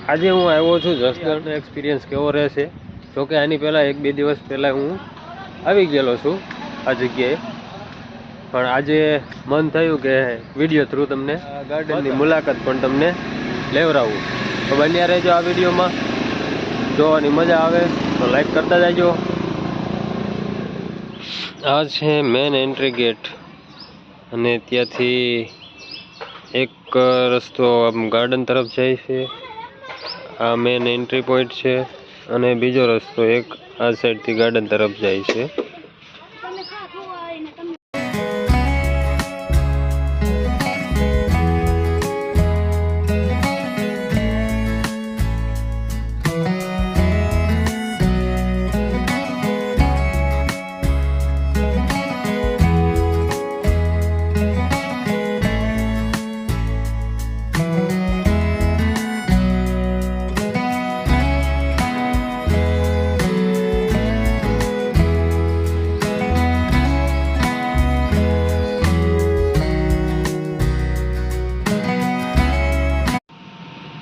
આજે હું આવ્યો છું જસદણનો એક્સપિરિયન્સ કેવો રહેશે. જોકે આની પહેલાં 1-2 દિવસ પહેલાં હું આવી ગયેલો છું આ જગ્યાએ, પણ આજે મન થયું કે વિડીયો થ્રુ તમને ગાર્ડનની મુલાકાત પણ તમને લેવડાવું. તો બન્યા રહેજો આ વિડીયોમાં, જોવાની મજા આવે તો લાઈક કરતા જાજો. આ છે મેન એન્ટ્રી ગેટ અને ત્યાંથી એક રસ્તો આમ ગાર્ડન તરફ જાય છે. આ મેન એન્ટ્રી પોઈન્ટ છે અને બીજો રસ્તો એક આ સાઈડથી ગાર્ડન તરફ જાય છે.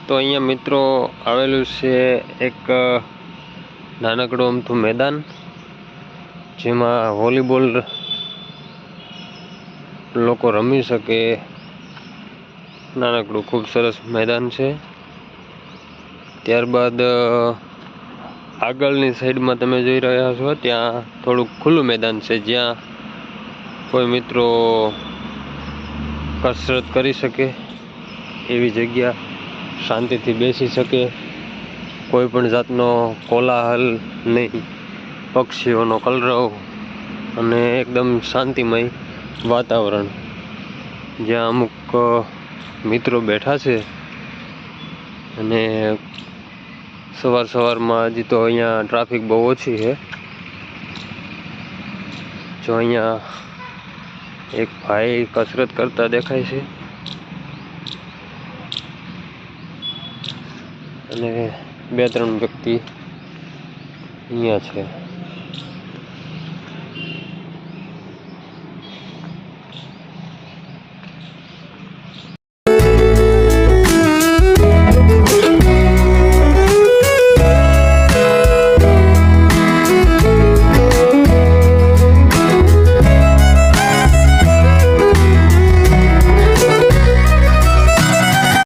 તો અહીંયા મિત્રો આવેલું છે એક નાનકડું અમથું મેદાન, જેમાં વોલીબોલ લોકો રમી શકે. નાનકડું ખૂબ સરસ મેદાન છે. ત્યારબાદ આગળની સાઈડમાં તમે જોઈ રહ્યા છો ત્યાં થોડુંક ખુલ્લું મેદાન છે, જ્યાં કોઈ મિત્રો કસરત કરી શકે એવી જગ્યા, શાંતિથી બેસી શકે, કોઈ પણ જાતનો કોલાહલ નહીં, પક્ષીઓનો કલરવ અને એકદમ શાંતિમય વાતાવરણ, જ્યાં અમુક મિત્રો બેઠા છે. અને સવારમાં હજી તો અહીંયા ટ્રાફિક બહુ ઓછી છે. જો અહીંયા એક ભાઈ કસરત કરતા દેખાય છે અને 2-3 વ્યક્તિ અહીંયા છે.